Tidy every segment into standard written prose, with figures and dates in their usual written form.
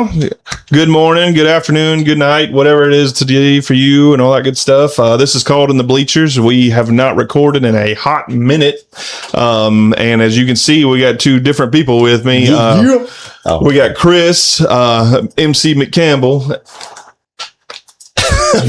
Well, good morning, good afternoon, good night, whatever it is today for you and all that good stuff. This is called In the Bleachers. We have not recorded in a hot minute. And as you can see, we got two different people with me. We got Chris, MC McCampbell.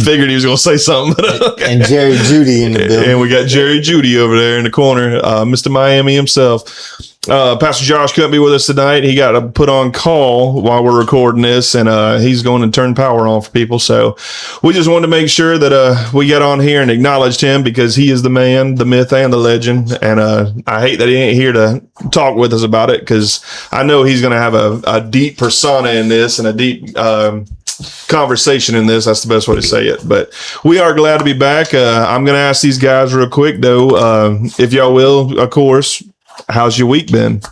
Figured he was going to say something. But okay. And Jerry Judy in the building. And we got Jerry Judy over there in the corner, Mr. Miami himself. Pastor Josh couldn't be with us tonight. He got put on call while we're recording this, and he's going to turn power on for people. So we just wanted to make sure that we got on here and acknowledged him because he is the man, the myth, and the legend. And I hate that he ain't here to talk with us about it because I know he's going to have a deep persona in this and a deep conversation in this. That's the best way to say it. But we are glad to be back. I'm going to ask these guys real quick, though, if y'all will, of course. How's your week been?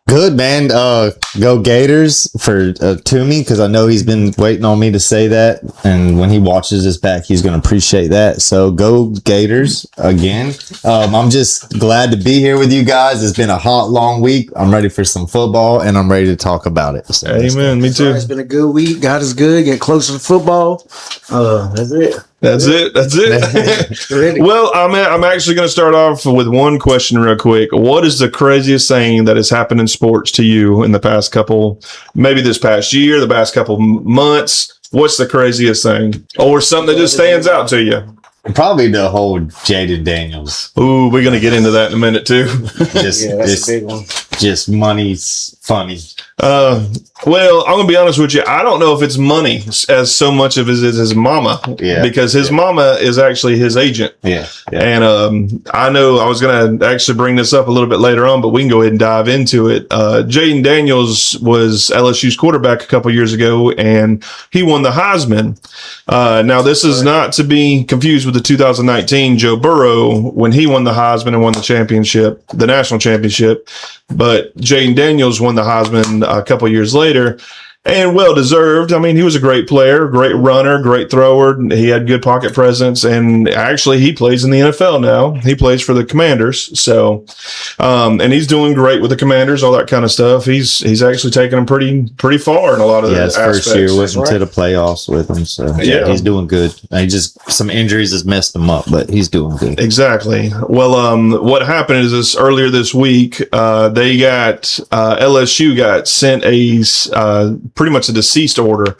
Good, man. Go Gators for Toomey, because I know he's been waiting on me to say that. And when he watches this back, he's going to appreciate that. So go Gators again. I'm just glad to be here with you guys. It's been a hot, long week. I'm ready for some football, and I'm ready to talk about it. So amen. Me too. It's been a good week. God is good. Get closer to football. That's it. That's it. Well, I'm actually going to start off with one question real quick. What is the craziest thing that has happened in sports to you in the past couple, maybe this past year, the past couple months? What's the craziest thing? Or something that just stands out to you? Probably the whole Jaden Daniels. Ooh, we're going to get into that in a minute, too. That's a big one. Just money's funny. Well, I'm going to be honest with you. I don't know if it's money as so much of as it is his mama. Yeah. Because his mama is actually his agent. Yeah. And I know I was going to actually bring this up a little bit later on, but we can go ahead and dive into it. Jaden Daniels was LSU's quarterback a couple years ago, and he won the Heisman. Now, this is not to be confused with the 2019 Joe Burrow when he won the Heisman and won the championship, the national championship. But Jaden Daniels won the Heisman a couple years later, and well deserved. I mean, he was a great player, great runner, great thrower. He had good pocket presence, and actually, he plays in the NFL now. He plays for the Commanders, so and he's doing great with the Commanders, all that kind of stuff. He's actually taken them pretty far in a lot of the aspects. First year went into the playoffs with them, so yeah, he's doing good. He just some injuries has messed him up, but he's doing good. Exactly. Well, what happened is this earlier this week, they got LSU got sent a pretty much a deceased order,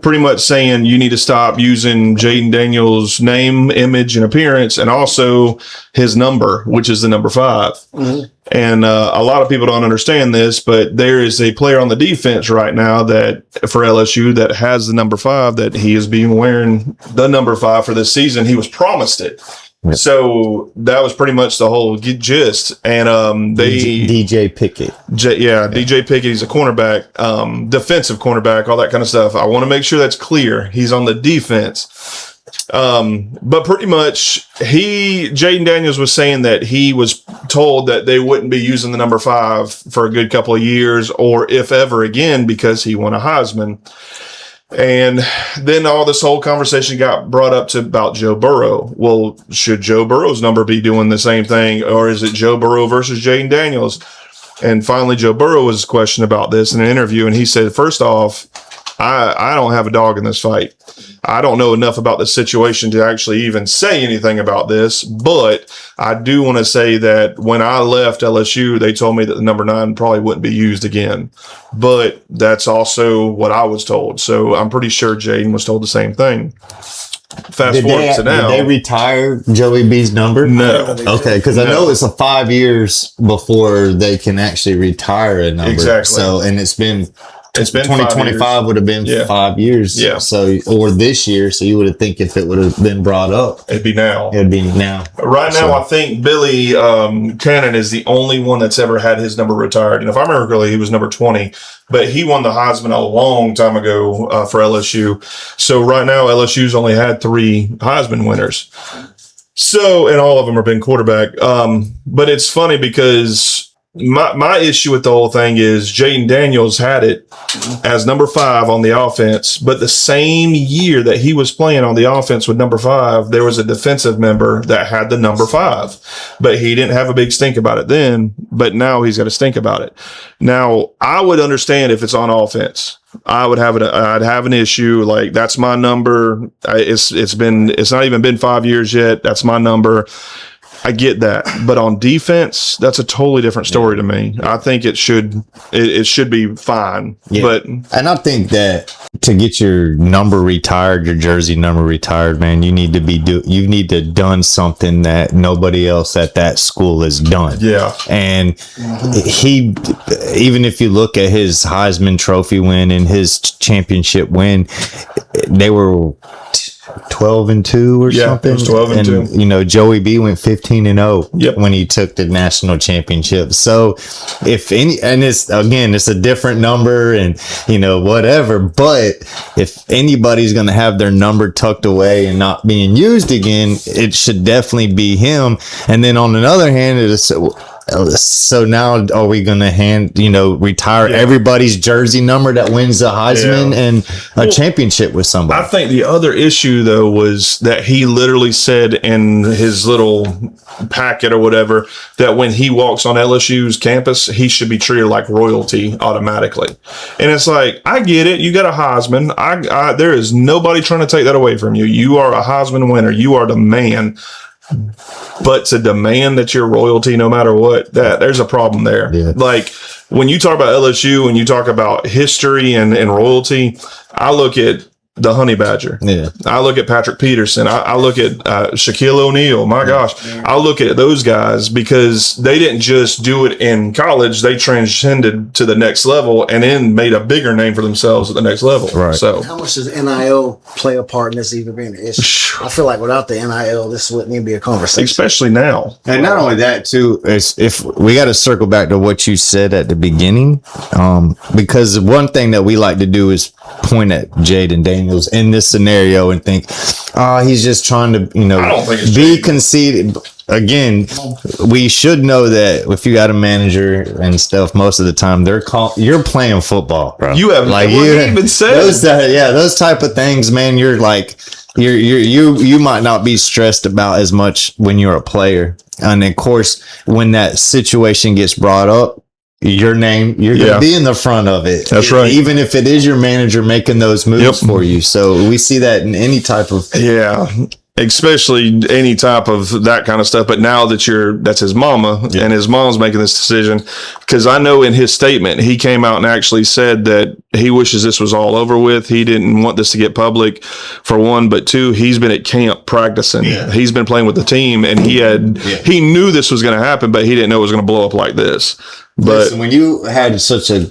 pretty much saying you need to stop using Jaden Daniels' name, image, and appearance, and also his number, which is the number 5. Mm-hmm. And a lot of people don't understand this, but there is a player on the defense right now that for LSU that has the number 5 that he is being wearing the number 5 for this season. He was promised it. Yep. So that was pretty much the whole gist. And DJ Pickett. DJ Pickett. He's a cornerback, defensive cornerback, all that kind of stuff. I want to make sure that's clear. He's on the defense. But pretty much Jaden Daniels was saying that he was told that they wouldn't be using the number 5 for a good couple of years or if ever again because he won a Heisman. And then all this whole conversation got brought up to about Joe Burrow. Well, should Joe Burrow's number be doing the same thing, or is it Joe Burrow versus Jaden Daniels? And finally, Joe Burrow was questioned about this in an interview, and he said, first off, I don't have a dog in this fight. I don't know enough about the situation to actually even say anything about this, but I do want to say that when I left LSU, they told me that the number 9 probably wouldn't be used again. But that's also what I was told. So I'm pretty sure Jaden was told the same thing. Fast forward to now. Did they retire Joey B's number? No. Okay, because I know it's 5 years before they can actually retire a number. Exactly. So, and it's been 2025 would have been 5 years. Yeah. So, or this year. So you would have think if it would have been brought up, it'd be now. Right now, I think Billy Cannon is the only one that's ever had his number retired. And if I remember correctly, he was number 20, but he won the Heisman a long time ago for LSU. So right now, LSU's only had 3 Heisman winners. So, and all of them have been quarterback. But it's funny because my issue with the whole thing is Jaden Daniels had it as number 5 on the offense, but the same year that he was playing on the offense with number 5, there was a defensive member that had the number 5, but he didn't have a big stink about it then, but now he's got to stink about it. Now, I would understand if it's on offense. I'd have an issue. Like, that's my number. It's not even been 5 years yet. That's my number. I get that, but on defense, that's a totally different story to me. I think it should be fine. Yeah. But and I think that to get your number retired, your jersey number retired, man, you need to done something that nobody else at that school has done. yeah, And he, even if you look at his Heisman Trophy win and his championship win, they were 12-2 or Yeah, something. it was 12-2. You know, Joey B went 15-0 Yep. when he took the national championship. So if any, and it's a different number and, you know, whatever, but if anybody's going to have their number tucked away and not being used again, it should definitely be him. And then on the other hand, it is so now are we going to retire everybody's jersey number that wins the Heisman and a championship with somebody? I think the other issue though was that he literally said in his little packet or whatever that when he walks on LSU's campus, he should be treated like royalty automatically. And it's like, I get it. You got a Heisman. There is nobody trying to take that away from you. You are a Heisman winner. You are the man. But to demand that you're royalty no matter what, there's a problem there. Yeah. Like, when you talk about LSU, when you talk about history and royalty, I look at the Honey Badger. Yeah. I look at Patrick Peterson. I look at Shaquille O'Neal. My gosh. I look at those guys because they didn't just do it in college. They transcended to the next level and then made a bigger name for themselves at the next level. Right. So How much does NIL play a part in this even being an issue? I feel like without the NIL, this wouldn't even be a conversation. especially now. And not only that, too, is if we got to circle back to what you said at the beginning, because one thing that we like to do is point at Jaden Daniels in this scenario and think, he's just trying to, I don't think it's be Jaden. conceited. Again, we should know that if you got a manager and stuff, most of the time you're playing football, bro. You have like what you even said. those type of things, man. You're like, you might not be stressed about as much when you're a player. And of course, when that situation gets brought up, you're going to be in the front of it. That's right. Even if it is your manager making those moves for you. So we see that in any type of. Yeah. Especially any type of that kind of stuff. But now that that's his mama and his mom's making this decision, because I know in his statement, he came out and actually said that he wishes this was all over with. He didn't want this to get public, for one, but two, he's been at camp practicing. Yeah. He's been playing with the team and he knew this was going to happen, but he didn't know it was going to blow up like this. But listen, when you had such a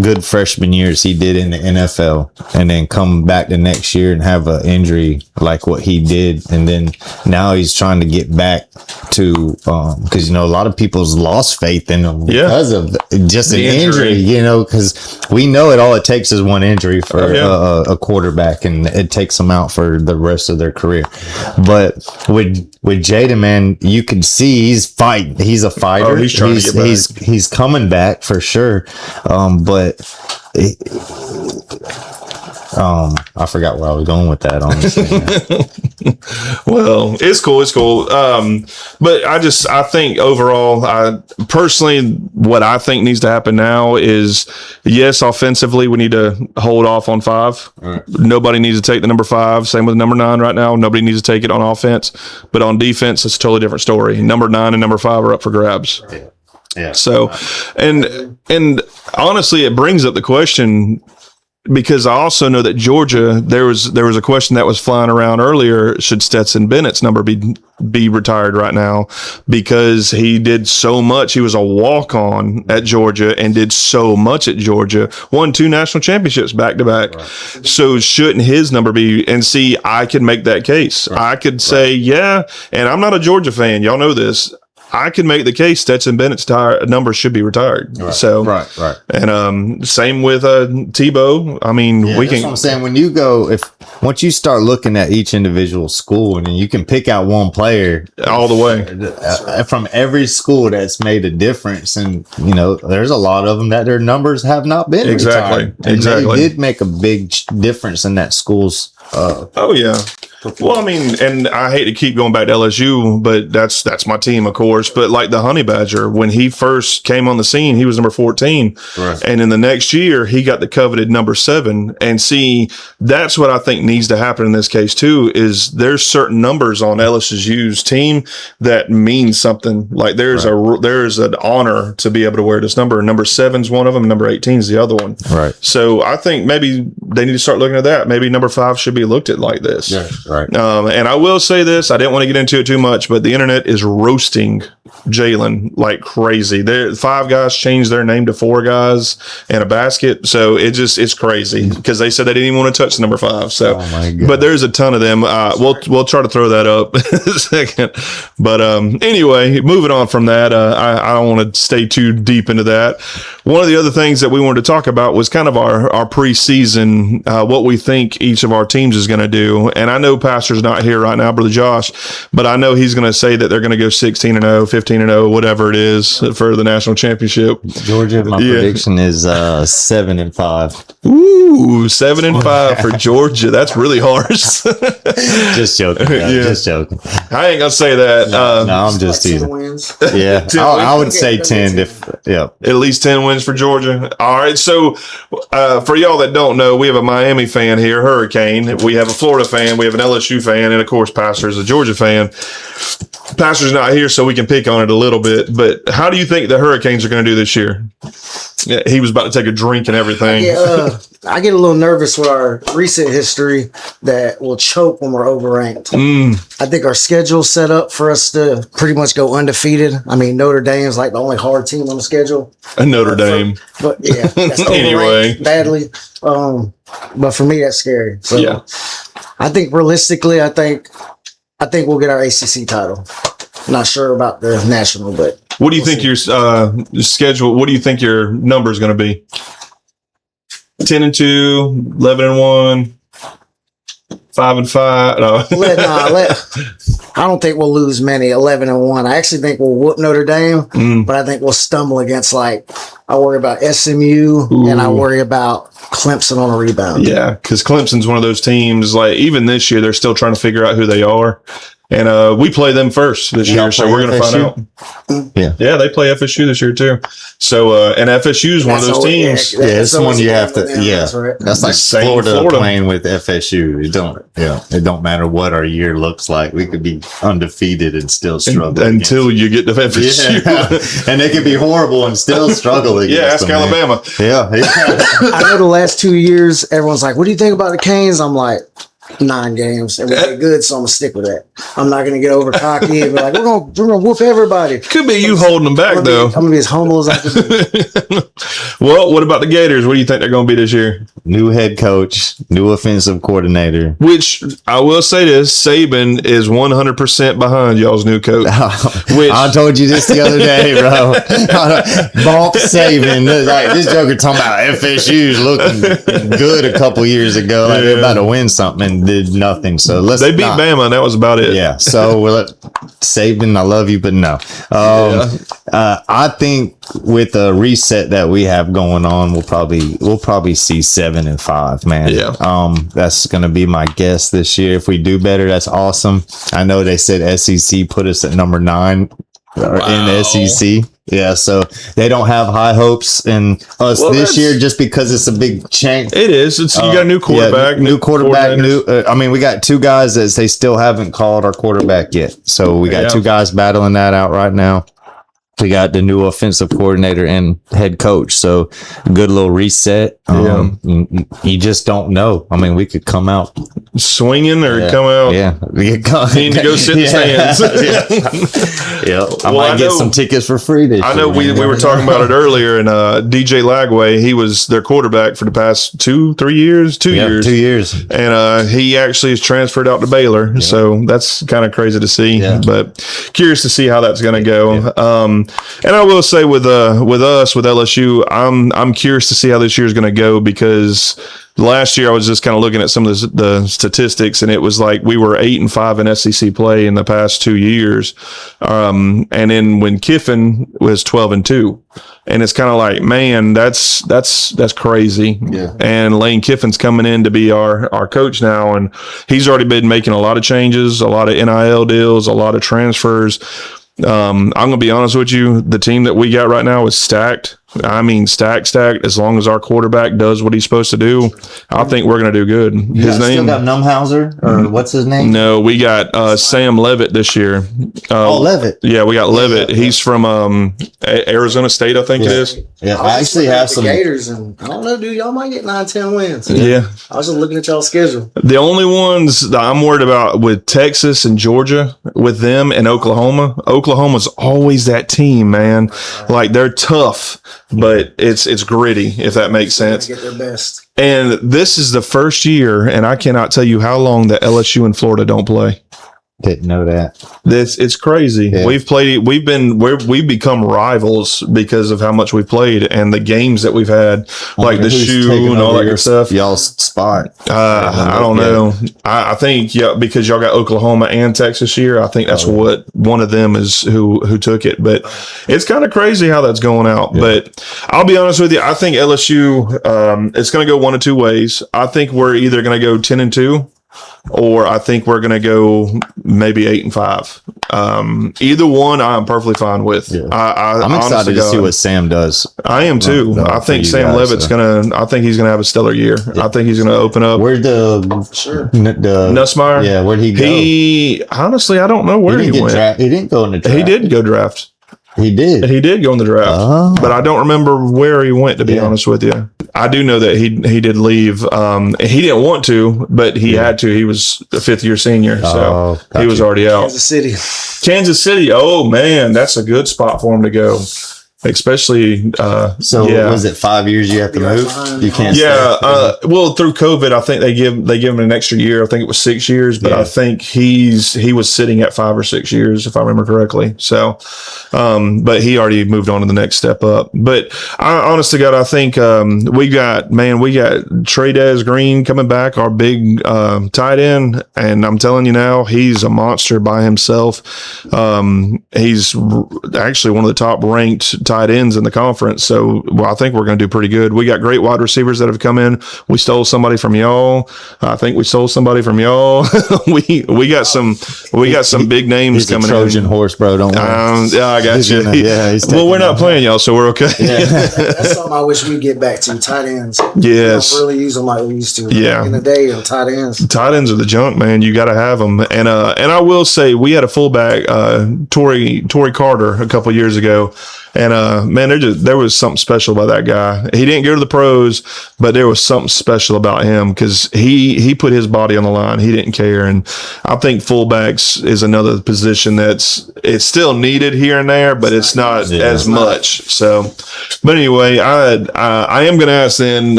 good freshman years he did in the NFL, and then come back the next year and have an injury like what he did, and then now he's trying to get back to because a lot of people's lost faith in him because of just an injury, because we know all it takes is one injury for a quarterback, and it takes them out for the rest of their career. But with Jaden, man, you can see he's fighting. He's a fighter. Oh, he's trying to get back. He's coming back for sure. But I forgot where I was going with that, honestly. Well, it's cool. But I think overall, personally, what I think needs to happen now is, yes, offensively, we need to hold off on 5. Right. Nobody needs to take the number 5. Same with number 9 right now. Nobody needs to take it on offense. But on defense, it's a totally different story. Number 9 and number 5 are up for grabs. Yeah. So, and honestly, it brings up the question, because I also know that Georgia, there was a question that was flying around earlier: should Stetson Bennett's number be retired right now, because he did so much. He was a walk-on at Georgia and did so much at Georgia, won 2 national championships back to back. So shouldn't his number be? And see, I could make that case. I could say, and I'm not a Georgia fan. Y'all know this. I can make the case Stetson Bennett's number should be retired. Right. So right. And same with Tebow. I mean, we that's can. what I'm saying. When you once you start looking at each individual school, and then you can pick out one player all the way from every school that's made a difference, and there's a lot of them that their numbers have not been retired. And exactly. They did make a big difference in that school's. Oh yeah. Well, I mean, and I hate to keep going back to LSU, but that's my team, of course. But like the Honey Badger, when he first came on the scene, he was number 14. Right. And in the next year, he got the coveted number 7. And see, that's what I think needs to happen in this case too, is there's certain numbers on LSU's team that mean something. Like there's an honor to be able to wear this number. Number 7's one of them, number 18 is the other one. Right. So I think maybe they need to start looking at that. Maybe number 5 should be looked at like this. Yeah. Right. And I will say this, I didn't want to get into it too much, but the internet is roasting Jalen like crazy. 5 guys changed their name to 4 guys in a basket. So it's crazy because they said they didn't even want to touch the number 5. So, Oh my God. but there's a ton of them. We'll try to throw that up in a second. But anyway, moving on from that, I don't want to stay too deep into that. One of the other things that we wanted to talk about was kind of our preseason, what we think each of our teams is going to do. And I know Pastor's not here right now, Brother Josh, but I know he's going to say that they're going to go 16-0, 15-0, whatever it is for the national championship. Georgia, my prediction is 7-5. Ooh, 7-5 for Georgia. That's really harsh. Just joking. Guys. Yeah. Just joking. I ain't gonna say that. No, I'm just Like 10 teasing. wins. Yeah, 10 I would wins. say 10. At least 10 wins for Georgia. All right. So, for y'all that don't know, we have a Miami fan here, Hurricane. We have a Florida fan. We have an LSU fan. And of course, Pastor is a Georgia fan. Pastor's not here, so we can pick on it a little bit. But how do you think the Hurricanes are going to do this year? Yeah, he was about to take a drink and everything. Yeah, I get a little nervous with our recent history that we'll choke when we're overranked. I think our schedule's set up for us to pretty much go undefeated. I mean, Notre Dame's like the only hard team on the schedule. Notre Dame. But yeah, that's Anyway. overranked badly. But for me, that's scary. So Yeah. I think realistically, I think we'll get our ACC title. Not sure about the national, but What do you think your schedule? What do you think your number is going to be? 10-2, 11-1, 5-5. No. I don't think we'll lose many. 11-1. I actually think we'll whoop Notre Dame, but I think we'll stumble against I worry about SMU and I worry about Clemson on a rebound. Yeah, because Clemson's one of those teams. Like even this year, they're still trying to figure out who they are, and we play them first this Y'all year, so play we're going to find FSU? out. Yeah, they play FSU this year too. So, and FSU is one of those teams. Yeah, it's the one you have to. Yeah, Yeah, that's right. that's like Same Florida, Florida. playing with FSU. It don't matter what our year looks like. We could be undefeated and still struggle Until you get to FSU. Yeah. And they could be horrible and still struggle against Yeah, ask them, man. Alabama. Yeah. I know the last 2 years, everyone's like, what do you think about the Canes? I'm like, 9 games and we get good, so I'm gonna stick with that. I'm not gonna get over cocky and be like, we're gonna whoop everybody. Could be you holding them back though. I'm gonna be as humble as I can be. Well, what about the Gators? What do you think they're going to be this year? New head coach, new offensive coordinator. Which I will say this: Saban is 100% behind y'all's new coach. Which I told you this the other day, bro. Bump Saban. Like this joker talking about FSU's looking good a couple years ago. Like they're about to win something and did nothing. So let's they beat Bama, and that was about it. Yeah. So we'll let Saban, I love you, but no. I think with the reset that we have going on, we'll probably see 7-5, man. Yeah. That's gonna be my guess this year. If we do better, that's awesome. I know they said SEC put us at number 9 in the SEC. Yeah, so they don't have high hopes in us this year just because it's a big change. It is. You got a new quarterback. Yeah, new quarterback. We got 2 guys that they still haven't called our quarterback yet. So we got 2 guys battling that out right now. We got the new offensive coordinator and head coach. So good little reset. You just don't know. I mean, we could come out swinging or come out. Yeah. Need to go sit in the stands. Yeah. I might get some tickets for free this I know year, we were talking about it earlier, and DJ Lagway, he was their quarterback for the past 2-3 years, 2 years. 2 years. And he actually is transferred out to Baylor. So that's kind of crazy to see, but curious to see how that's going to go. And I will say with us, with LSU, I'm curious to see how this year is going to go because Last year, I was just kind of looking at some of the statistics, and it was like we were 8-5 in SEC play in the past 2 years. And then when Kiffin was 12-2, and it's kind of like, man, that's crazy. Yeah. And Lane Kiffin's coming in to be our coach now, and he's already been making a lot of changes, a lot of NIL deals, a lot of transfers. I'm going to be honest with you. The team that we got right now is stacked. I mean, stacked. As long as our quarterback does what he's supposed to do, I think we're going to do good. His Still name? got Numhauser, or what's his name? No, we got Sam Levitt this year. Levitt. Yeah, we got Levitt. yeah. He's from Arizona State, I think it is. Yeah, I actually have the some. Gators, and I don't know, dude. Y'all might get 9-10 wins. Yeah. I was just looking at y'all's schedule. The only ones that I'm worried about with Texas and Georgia, with them and Oklahoma. Oklahoma's always that team, man. Like, they're tough, but it's gritty, if that makes sense. Get their best. And this is the first year, and I cannot tell you how long that LSU and Florida don't play. Didn't know that. It's crazy. Yeah. We've become rivals because of how much we played and the games that we've had, like the Who's shoe taking and all over that good stuff. Y'all's spot. I don't know. I think because y'all got Oklahoma and Texas here. I think that's what one of them is who took it. But it's kind of crazy how that's going out. Yeah. But I'll be honest with you. I think LSU. It's going to go one of two ways. I think we're either going to go 10-2. Or I think we're going to go maybe 8-5. Either one, I'm perfectly fine with. Yeah. I'm I'm excited to see what Sam does. I am too. No, I think for you Sam guys, Levitt's gonna. I think he's gonna have a stellar year. I think he's gonna open up. Where'd the Nussmeier? Yeah, where'd he go? He honestly, I don't know where he went. He didn't go in the draft. He did go draft. He did. He did go in the draft, Oh. but I don't remember where he went. To be Yeah. honest with you, I do know that he did leave. He didn't want to, but he had to. He was a fifth-year senior, so he was already out. Kansas City. Kansas City. Oh man, that's a good spot for him to go. Especially, Was it 5 years you have to move? You can't. Yeah, stay. well, through COVID, I think they give him an extra year. I think it was 6 years, but I think he was sitting at 5 or 6 years, if I remember correctly. So, but he already moved on to the next step up. But honest to God, I think we got Trey Green coming back, our big tight end, and I'm telling you now, he's a monster by himself. He's actually one of the top ranked tight ends in the conference. So I think we're going to do pretty good. We got great wide receivers that have come in. We stole somebody from y'all. I think we stole somebody from y'all. we got some big names He's coming a Trojan in. horse, bro. Don't worry. Yeah, I got He's you. gonna- yeah, he's well, we're taking not playing y'all, so we're okay. That's something I wish we'd get back to. Tight ends. Yes. We don't really use them like we used to. Yeah. Back in the day, tight ends. Tight ends are the junk, man. You got to have them. And I will say we had a fullback, Torrey Carter, a couple years ago. And man, there was something special about that guy. He didn't go to the pros, but there was something special about him because he put his body on the line. He didn't care. And I think fullbacks is another position it's still needed here and there, but it's not as much. So, but anyway, I am going to ask then.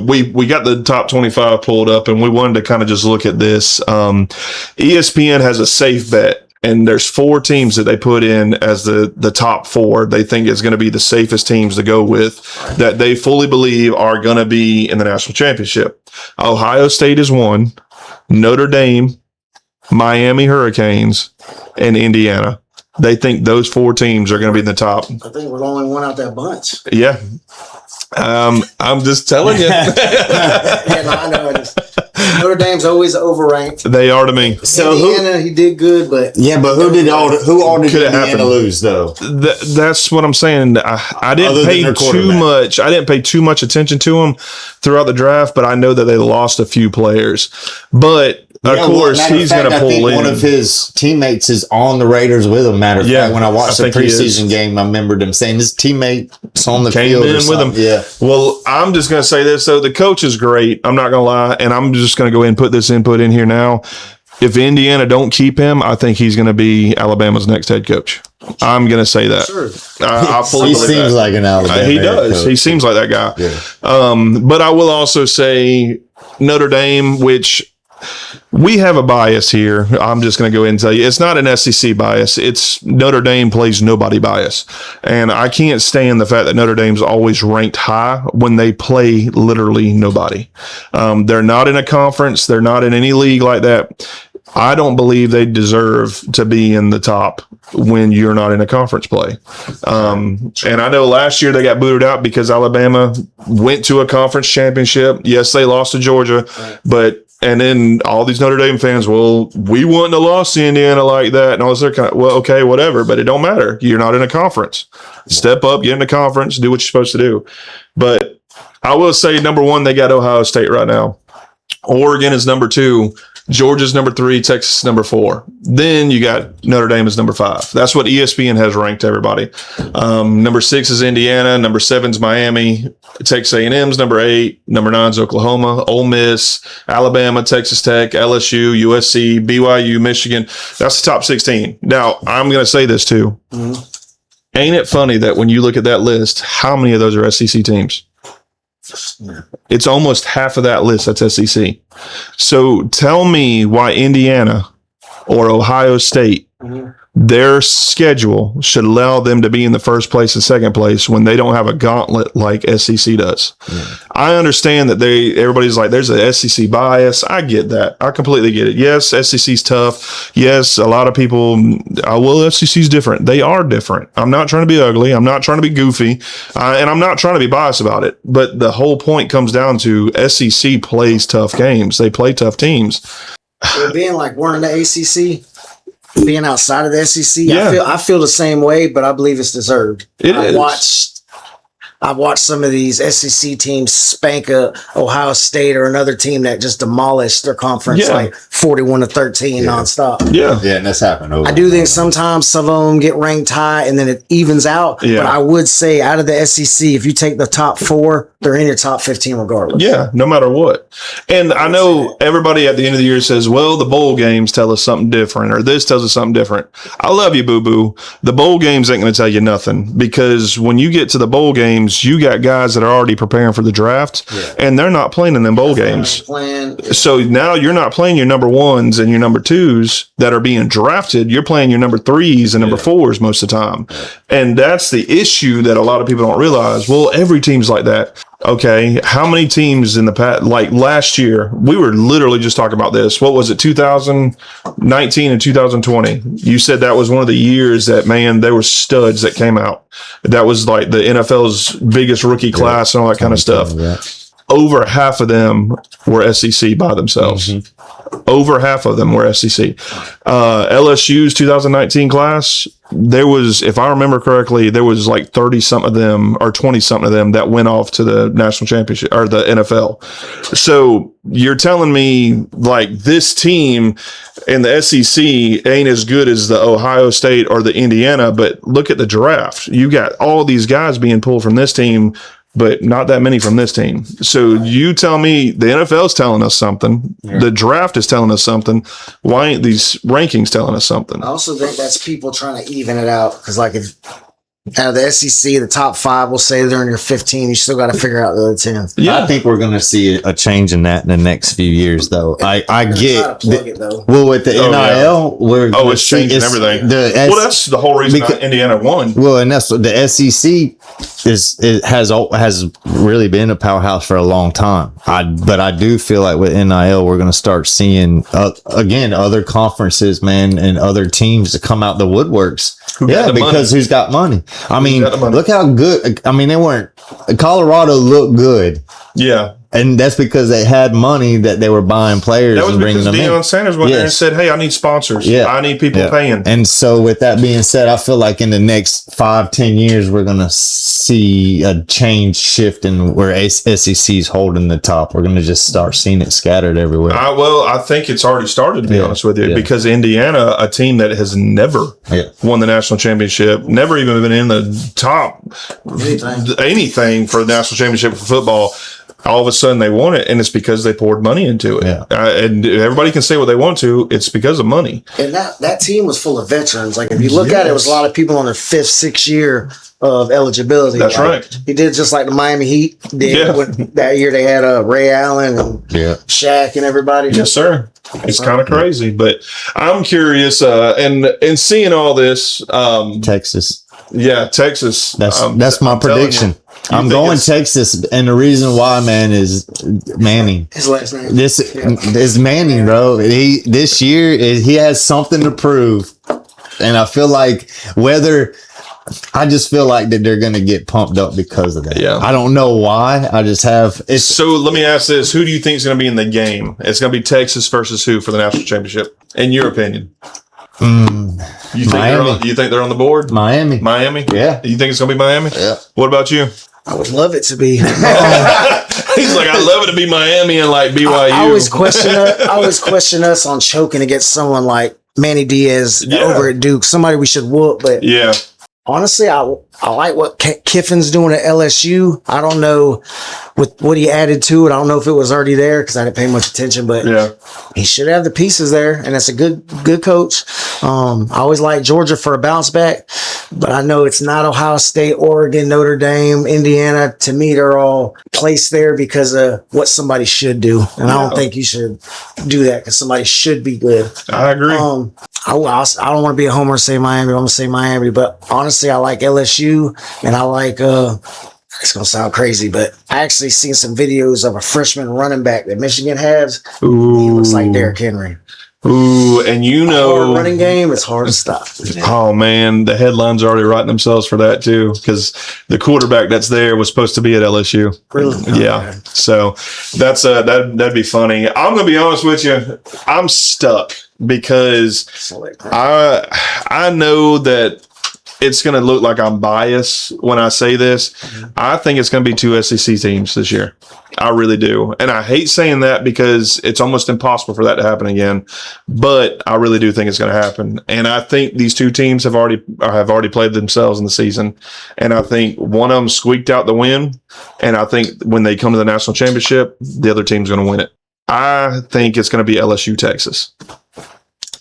We got the top 25 pulled up, and we wanted to kind of just look at this. ESPN has a safe bet. And there's 4 teams that they put in as the top 4. They think is going to be the safest teams to go with that they fully believe are going to be in the national championship. Ohio State is 1, Notre Dame, Miami Hurricanes, and Indiana. They think those 4 teams are going to be in the top. I think we're the only one out that bunch. Yeah. I'm just telling you. Yeah, no, I know it is. Notre Dame's always overranked. They are to me. So Indiana, he did good, but but who did all Could it Indiana happen? lose though? That's what I'm saying. I didn't Other than pay their too quarterback. much. I didn't pay too much attention to them throughout the draft, but I know that they lost a few players. But of course, he's going to I think pull in. one of his teammates is on the Raiders with him. Matter of fact, when I watched I the think he is. preseason game, I remembered him saying his teammate's on the Came field in or with something. him. Yeah. Well, I'm just going to say this. So the coach is great. I'm not going to lie. And I'm just going to go ahead and put this input in here now. If Indiana don't keep him, I think he's going to be Alabama's next head coach. I'm going to say that. sure. I fully He believe seems that. like an Alabama. He head does. coach. He seems like that guy. Yeah. But I will also say Notre Dame, which we have a bias here. I'm just going to go ahead and tell you, it's not an SEC bias. It's Notre Dame plays nobody bias. And I can't stand the fact that Notre Dame's always ranked high when they play literally nobody. They're not in a conference. They're not in any league like that. I don't believe they deserve to be in the top when you're not in a conference play. And I know last year they got booted out because Alabama went to a conference championship. Yes, they lost to Georgia, and then all these Notre Dame fans, well, we wouldn't have lost to Indiana like that. And all this other kind of, well, okay, whatever, but it don't matter. You're not in a conference. Step up, get in a conference, do what you're supposed to do. But I will say, number one, they got Ohio State right now. Oregon is number 2. Georgia's number 3, Texas number 4. Then you got Notre Dame as number 5. That's what ESPN has ranked everybody. Number 6 is Indiana. Number 7 is Miami. Texas A&M's number 8. Number 9 is Oklahoma. Ole Miss, Alabama, Texas Tech, LSU, USC, BYU, Michigan. That's the top 16. Now, I'm going to say this too. Mm-hmm. Ain't it funny that when you look at that list, how many of those are SEC teams? It's almost half of that list that's SEC. So tell me why Indiana or Ohio State, their schedule should allow them to be in the first place and second place when they don't have a gauntlet like SEC does. Yeah. I understand that everybody's like, there's a SEC bias. I get that. I completely get it. Yes, SEC's tough. Yes, a lot of people, well, SEC's different. They are different. I'm not trying to be ugly. I'm not trying to be goofy. And I'm not trying to be biased about it. But the whole point comes down to SEC plays tough games. They play tough teams. Well, being like we're in the ACC, being outside of the SEC, yeah. I feel the same way, but I believe it's deserved. I've watched some of these SEC teams spank a Ohio State or another team that just demolished their conference like 41-13 nonstop. Yeah, and that's happened. I do think sometimes some of them get ranked high and then it evens out. Yeah. But I would say out of the SEC, if you take the top 4, they're in your top 15 regardless. Yeah, no matter what. And I know everybody at the end of the year says, well, the bowl games tell us something different or this tells us something different. I love you, boo-boo. The bowl games ain't going to tell you nothing because when you get to the bowl games, you got guys that are already preparing for the draft and they're not playing in them bowl games. So now you're not playing your number 1s and your number 2s that are being drafted. You're playing your number 3s and number 4s most of the time. And that's the issue that a lot of people don't realize. Well, every team's like that. Okay, how many teams in the past, like last year, we were literally just talking about this. What was it, 2019 and 2020? You said that was one of the years that, man, there were studs that came out. That was like the NFL's biggest rookie class and all that kind of stuff. Over half of them were SEC by themselves. Over half of them were SEC. LSU's 2019 class, there was, if I remember correctly, there was like 30 something of them or 20 something of them that went off to the national championship or the NFL. So you're telling me like this team in the SEC ain't as good as the Ohio State or the Indiana, but look at the draft. You got all these guys being pulled from this team, but not that many from this team. So you tell me the NFL's telling us something. The draft is telling us something. Why ain't these rankings telling us something? I also think that's people trying to even it out. Because like if out of the SEC, the top 5 will say they're in your 15. You still got to figure out the other 10. Yeah, I think we're going to see a change in that in the next few years, though. I get well with the NIL. It's changing everything. That's the whole reason Indiana won. Well, and that's the SEC has really been a powerhouse for a long time. But I do feel like with NIL, we're going to start seeing again other conferences, man, and other teams to come out the woodworks. Because who's got money? I mean, look how good. I mean, Colorado looked good. Yeah. And that's because they had money that they were buying players and bringing them in. Deion Sanders went there and said, hey, I need sponsors. Yeah. I need people paying. And so with that being said, I feel like in the next 5-10 years, we're going to see a shift in where SEC's holding the top. We're going to just start seeing it scattered everywhere. I think it's already started, to be honest with you, because Indiana, a team that has never won the national championship, never even been in the top anything for the national championship for football, all of a sudden they won it, and it's because they poured money into it. And everybody can say what they want to. It's because of money. And that team was full of veterans. Like if you look at it, it was a lot of people on their 5th, 6th year of eligibility. That's right. He did just like the Miami Heat did Yeah. when that year they had Ray Allen and Shaq and everybody. Yes, sir. It's kind of crazy, but I'm curious. And seeing all this, Texas. yeah, Texas. That's my I'm telling prediction. you. I'm think going it's- Texas, and the reason why, man, is Manning. His last name. This is Manning, bro. This year he has something to prove, and I feel like I just feel like that they're gonna get pumped up because of that. Yeah. I don't know why. I just have it's So let me ask this: who do you think is going to be in the game? It's going to be Texas versus who for the national championship? In your opinion, you think Miami. you think they're on the board? Miami. Miami? Yeah. You think it's going to be Miami? Yeah. What about you? I would love it to be. He's like, I love it to be Miami and like BYU. I always question us on choking against someone like Manny Diaz Yeah. over at Duke. Somebody we should whoop, but Yeah. honestly, I like what Kiffin's doing at LSU. I don't know with what he added to it. I don't know if it was already there because I didn't pay much attention, but Yeah. he should have the pieces there, and that's a good coach. I always like Georgia for a bounce back, but I know it's not Ohio State, Oregon, Notre Dame, Indiana. To me, they're all placed there because of what somebody should do, and I don't think you should do that because somebody should be good. I agree. I don't want to be a homer and say Miami. I'm gonna say Miami, but honestly, I like LSU, and I like. It's gonna sound crazy, but I actually seen some videos of a freshman running back that Michigan has. He looks like Derrick Henry. Ooh, and you Hard know, running game, it's hard to stop. oh man, the headlines are already writing themselves for that too, because the quarterback that's there was supposed to be at LSU. Really? Yeah, so that's that'd be funny. I'm gonna be honest with you, I'm stuck because I know that it's going to look like I'm biased when I say this. I think it's going to be 2 SEC teams this year. I really do. And I hate saying that because it's almost impossible for that to happen again. But I really do think it's going to happen. And I think these two teams have already played themselves in the season. And I think one of them squeaked out the win. And I think when they come to the national championship, the other team's going to win it. I think it's going to be LSU, Texas.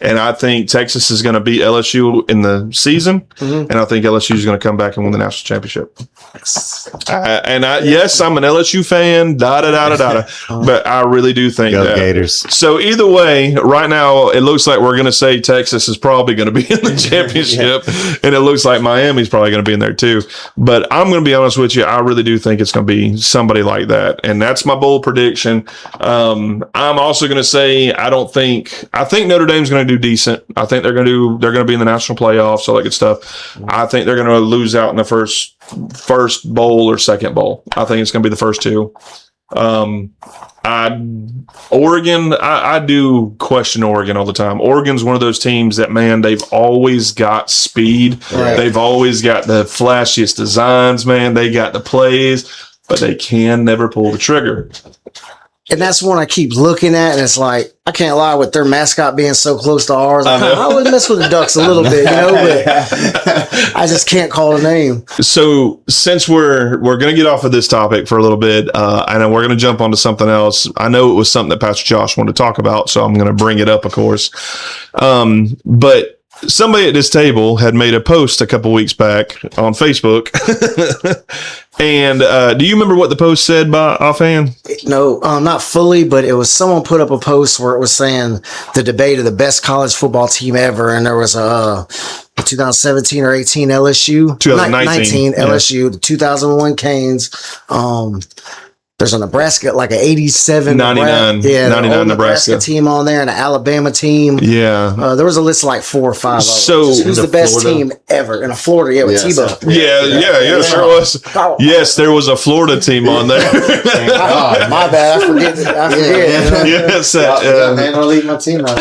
And I think Texas is going to beat LSU in the season, and I think LSU is going to come back and win the national championship. Yes, I'm an LSU fan, but I really do think Go that. Gators. So either way, right now it looks like we're going to say Texas is probably going to be in the championship, and it looks like Miami's probably going to be in there too. But I'm going to be honest with you, I really do think it's going to be somebody like that, and that's my bold prediction. I'm also going to say I think Notre Dame's going to do decent. I think they're going to be in the national playoffs, all that good stuff. I think they're going to lose out in the first bowl or second bowl. I think it's going to be the first two. Oregon, I do question Oregon all the time. Oregon's one of those teams that, man, they've always got speed. Right. They've always got the flashiest designs, man. They got the plays, but they can never pull the trigger. And that's one I keep looking at, and it's like, I can't lie, with their mascot being so close to ours, I would mess with the Ducks a little bit, but I just can't call the name. So since we're going to get off of this topic for a little bit, and we're going to jump onto something else. I know it was something that Pastor Josh wanted to talk about, so I'm going to bring it up, of course. But somebody at this table had made a post a couple weeks back on Facebook. And do you remember what the post said by offhand? No, not fully, but it was someone put up a post where it was saying the debate of the best college football team ever, and there was a 2017 or 18 LSU, 2019 LSU, the 2001 Canes. There's a Nebraska, like an 87. 99 Nebraska team on there and an Alabama team. Yeah. There was a list of like 4 or 5 of them. So- Who's the best team ever? In Florida, with Tebow. Yeah, sure was. Yes, there was a Florida team on there. Oh, my bad. I forget. Yes. Man, I'll leave my team out.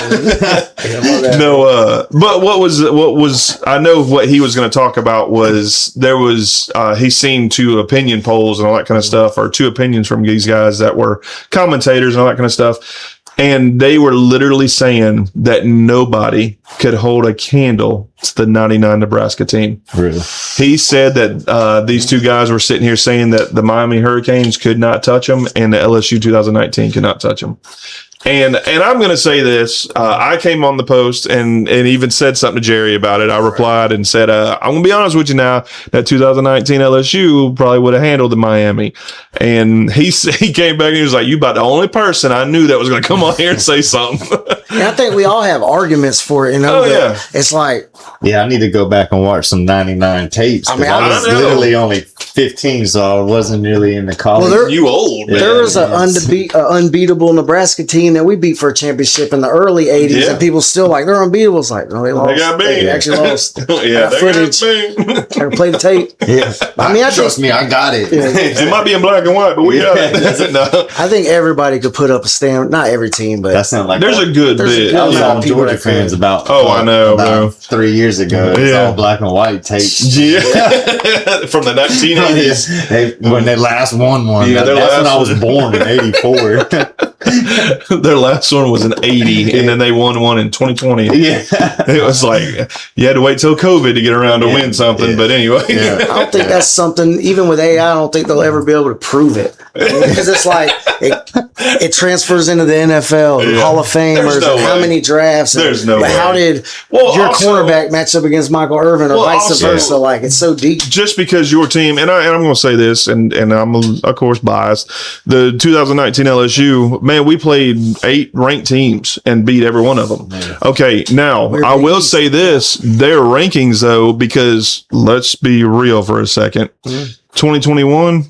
No, but what was I know what he was going to talk about was there was he's seen 2 opinion polls and all that kind of stuff, or 2 opinions from these guys that were commentators and all that kind of stuff, and they were literally saying that nobody could hold a candle beat the 99 Nebraska team. Really? He said that these two guys were sitting here saying that the Miami Hurricanes could not touch them and the LSU 2019 could not touch them. And I'm going to say this. I came on the post and even said something to Jerry about it. I replied and said, I'm going to be honest with you now, that 2019 LSU probably would have handled the Miami. And he came back and he was like, you about the only person I knew that was going to come on here and say something. And I think we all have arguments for it. You know, Oh, yeah. It's like, Yeah, I need to go back and watch some 99 tapes. I mean, I I was don't know. literally only 15, so I wasn't really in the college. Well, You old, man. there was an unbeatable Nebraska team that we beat for a championship in the early 80s, Yeah. and people still like, they're unbeatable. It's like, no, they lost. They got beat. They actually lost. Yeah, they footage. got beat. Ever play the tape? Yeah. I mean, I Trust me, I got it. It might be in black and white, but we got it. No. I think everybody could put up a stand. Not every team, but That sounded like There's a good There's a bit. good I was amount on of people Georgia that could. fans about. Oh, I know, bro. 3 years ago, it was Yeah. all black and white tapes. Yeah. From the 1980s. When they last won one. Yeah, their that's when last I was one. born in '84. Their last one was an 80, and then they won one in 2020. Yeah. It was like you had to wait till COVID to get around to win something. Yeah. But anyway, Yeah. I don't think that's something, even with AI, I don't think they'll ever be able to prove it. Because it's like, it transfers into the NFL, Yeah. Hall of Famers, There's no and how way. many drafts. and- There's no but way. how did Well, your also- cornerback match up against Michael Irvin or Well, vice also- versa? Like, it's so deep. just because your team, and I'm going to say this, and I'm of course biased, the 2019 LSU, man, we played 8 ranked teams and beat every one of them. Okay, now I will say this: their rankings, though, because let's be real for a second, 2021,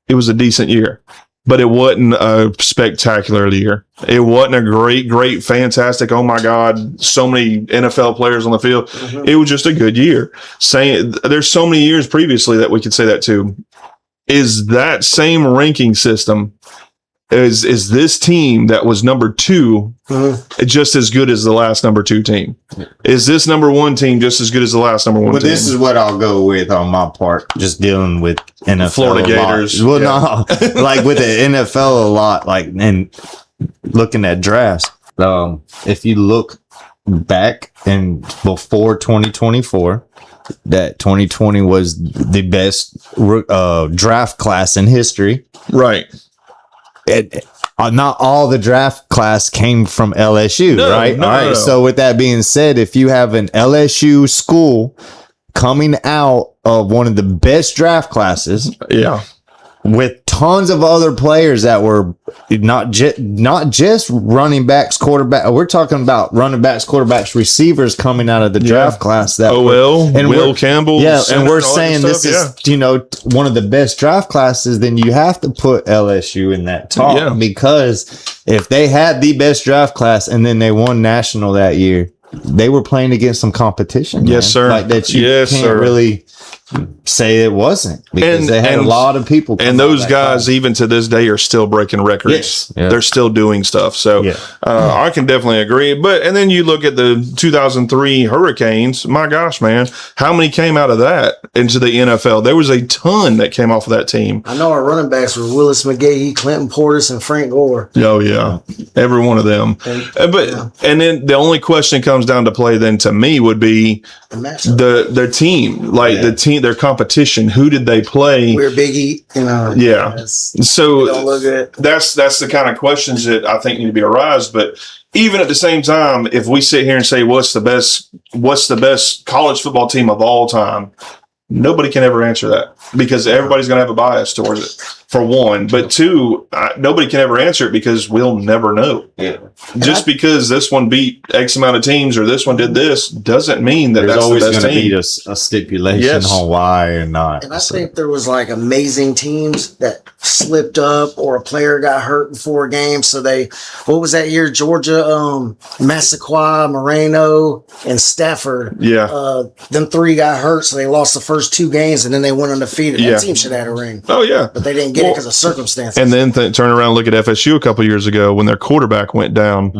it was a decent year. But it wasn't a spectacular year. It wasn't a great, fantastic. Oh my God, so many NFL players on the field. It was just a good year. Saying there's so many years previously that we could say that too. Is that same ranking system? Is this team that was number 2 just as good as the last number 2 team? Is this number 1 team just as good as the last number 1 But team? this is what I'll go with on my part, just dealing with NFL. Florida a lot. Gators. Well, no, like with the NFL a lot, like, and looking at drafts. If you look back and before 2024, that 2020 was the best draft class in history. right. Not all the draft class came from LSU, No, right? no, All right. no. So with that being said, if you have an LSU school coming out of one of the best draft classes Yeah. with tons of other players that were not just running backs, quarterback. We're talking about running backs, quarterbacks, receivers coming out of the draft class. That OL, and Will we're- Campbell. yeah, center, and we're all that saying stuff, this is one of the best draft classes. Then you have to put LSU in that talk Yeah. because if they had the best draft class and then they won national that year, they were playing against some competition. Yes, man. sir. Like that you Yes, can't sir. really say it wasn't because And- they had and- a lot of people. come And out of those that guys, class. even to this day, are still breaking records. Yes. Yeah. They're still doing stuff. So Yeah. I can definitely agree. And then you look at the 2003 Hurricanes. My gosh, man, how many came out of that into the NFL? There was a ton that came off of that team. I know our running backs were Willis McGahee, Clinton Portis, and Frank Gore. Oh yeah, every one of them. And then the only question comes down to play then to me would be The matchup. their team, like the team, their competition. Who did they play? We're Big E, you know. Yeah. It's- So don't look good. that's the kind of questions that I think need to be arised. But even at the same time, if we sit here and say what's the best college football team of all time, nobody can ever answer that because everybody's going to have a bias towards it. For one, but two, nobody can ever answer it because we'll never know. Yeah. Just because this one beat X amount of teams or this one did this doesn't mean that There's that's the always best going to team. be a stipulation Yes. on why or not. And I think there was like amazing teams that slipped up or a player got hurt before a game. So what was that year? Georgia, Massaquoi, Moreno, and Stafford. Yeah. Them 3 got hurt. So they lost the first 2 games and then they went undefeated. Yeah. That team should have had a ring, Oh yeah. but they didn't get get it because of circumstances. And then turn around and look at FSU a couple years ago when their quarterback went down,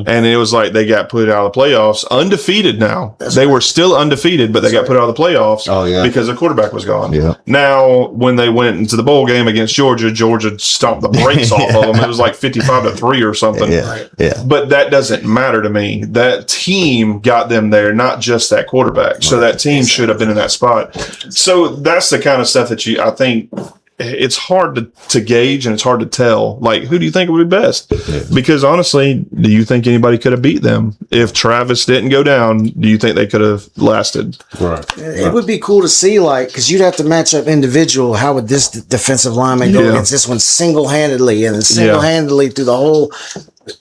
and it was like they got put out of the playoffs, undefeated. Now they were still undefeated, but they got put out of the playoffs because their quarterback was gone. Yeah. Now, when they went into the bowl game against Georgia stomped the brakes off of them. It was like 55-3 or something. Yeah. But that doesn't matter to me. That team got them there, not just that quarterback. So that team should have been in that spot. So that's the kind of stuff that I think it's hard to gauge and it's hard to tell. Like, who do you think would be best? Because honestly, do you think anybody could have beat them? If Travis didn't go down, do you think they could have lasted? Right. It would be cool to see, like, because you'd have to match up individual. How would this defensive lineman go against this one single-handedly and single-handedly through the whole?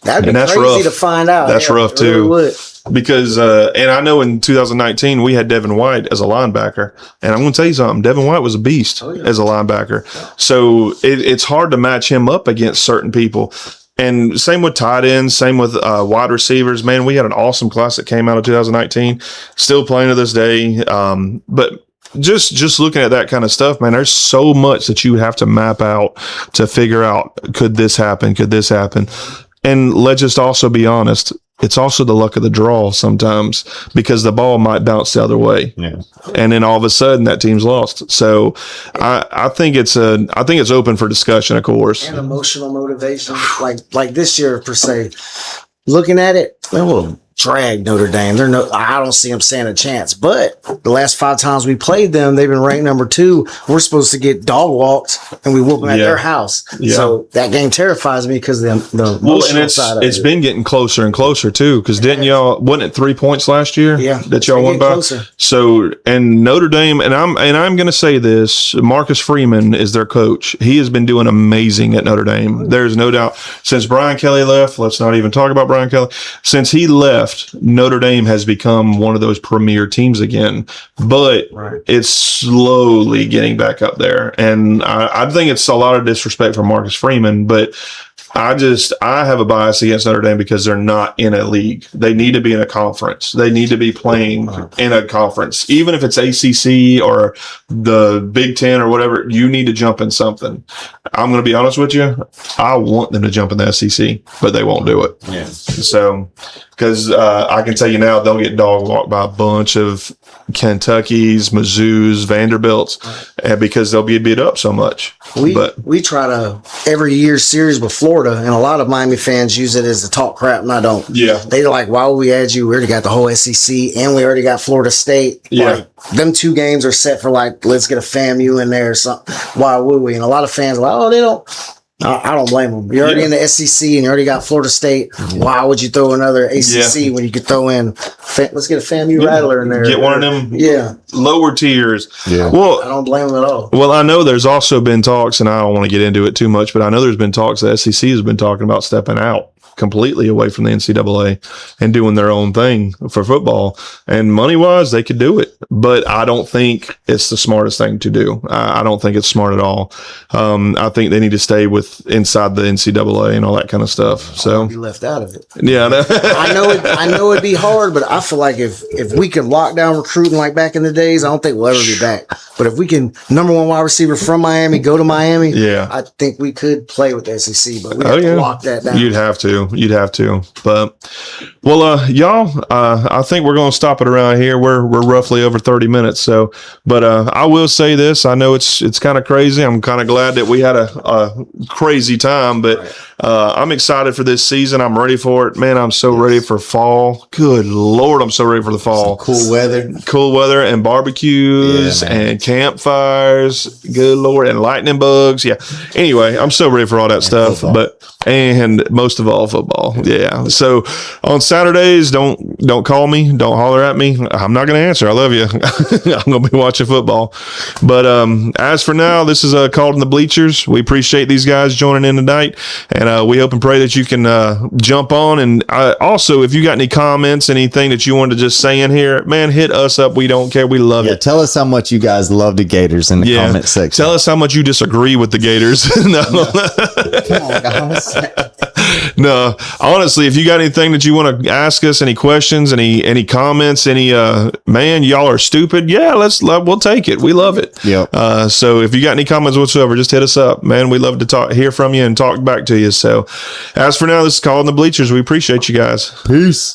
That'd be crazy rough to find out. That's rough it really too. would. Because, and I know in 2019, we had Devin White as a linebacker. And I'm going to tell you something. Devin White was a beast as a linebacker. So it's hard to match him up against certain people. And same with tight ends, same with wide receivers. Man, we had an awesome class that came out of 2019. Still playing to this day. But just looking at that kind of stuff, man, there's so much that you have to map out to figure out, could this happen? Could this happen? And let's just also be honest. It's also the luck of the draw sometimes because the ball might bounce the other way. Yeah. And then all of a sudden that team's lost. So I think it's open for discussion, of course. And emotional motivation. Like this year per se. Looking at it, they will drag Notre Dame. I don't see them standing a chance. But the last 5 times we played them, they've been ranked number 2. We're supposed to get dog walked, and we whoop them at their house. Yeah. So that game terrifies me because the emotional side of it. It's been getting closer and closer too. Because wasn't it 3 points last year? Yeah, that y'all won by. Closer. So and Notre Dame, and I'm going to say this: Marcus Freeman is their coach. He has been doing amazing at Notre Dame. There's no doubt. Since Brian Kelly left, let's not even talk about Brian Kelly. Since he left, Notre Dame has become one of those premier teams again, but it's slowly getting back up there. And I think it's a lot of disrespect for Marcus Freeman, but I have a bias against Notre Dame because they're not in a league. They need to be in a conference. They need to be playing in a conference. Even if it's ACC or the Big Ten or whatever, you need to jump in something. I'm going to be honest with you. I want them to jump in the SEC, but they won't do it. Yeah. So, because I can tell you now, they'll get dog walked by a bunch of Kentucky's, Mizzou's, Vanderbilt's, because they'll be beat up so much. We try to every year series with Florida, and a lot of Miami fans use it as to talk crap, and I don't. Yeah, they're like, "Why would we add you? We already got the whole SEC, and we already got Florida State. Yeah, like, them 2 games are set for like, let's get a FAMU in there or something. Why would we?" And a lot of fans are like, "Oh, they don't." I don't blame them. You're already in the SEC and you already got Florida State. Why would you throw another ACC when you could throw in? Let's get a FAMU Rattler in there. Get one of them lower tiers. Yeah. Well, I don't blame them at all. Well, I know there's also been talks, and I don't want to get into it too much, but I know there's been talks the SEC has been talking about stepping out completely away from the NCAA and doing their own thing for football. And money-wise, they could do it. But I don't think it's the smartest thing to do. I don't think it's smart at all. I think they need to stay inside the NCAA and all that kind of stuff. So be left out of it. Yeah. I know it'd be hard, but I feel like if we could lock down recruiting like back in the days, I don't think we'll ever be back. But if we can, number 1 wide receiver from Miami, go to Miami, I think we could play with the SEC, but we have to lock that down. You'd have to. But, well, y'all, I think we're going to stop it around here. We're roughly over 30 minutes. So, but I will say this. I know it's kind of crazy. I'm kind of glad that we had a crazy time, but I'm excited for this season. I'm ready for it. Man, I'm so ready for fall. Good Lord, I'm so ready for the fall. Some cool weather and barbecues and campfires. Good Lord, and lightning bugs. Yeah. Anyway, I'm so ready for all that stuff. Football. And most of all, football. Yeah. So on Saturdays, don't call me. Don't holler at me. I'm not going to answer. I love you. I'm going to be watching football. But as for now, this is Called in the Bleachers. We appreciate these guys joining in tonight. And And we hope and pray that you can jump on. And also, if you got any comments, anything that you want to just say in here, man, hit us up. We don't care. We love it. Tell us how much you guys love the Gators in the comment section. Tell us how much you disagree with the Gators. Come on, guys. No, honestly, if you got anything that you want to ask us, any questions, any comments, man, y'all are stupid. Yeah, we'll take it. We love it. Yep. So if you got any comments whatsoever, just hit us up, man. We love to hear from you and talk back to you. So as for now, this is Calling the Bleachers. We appreciate you guys. Peace.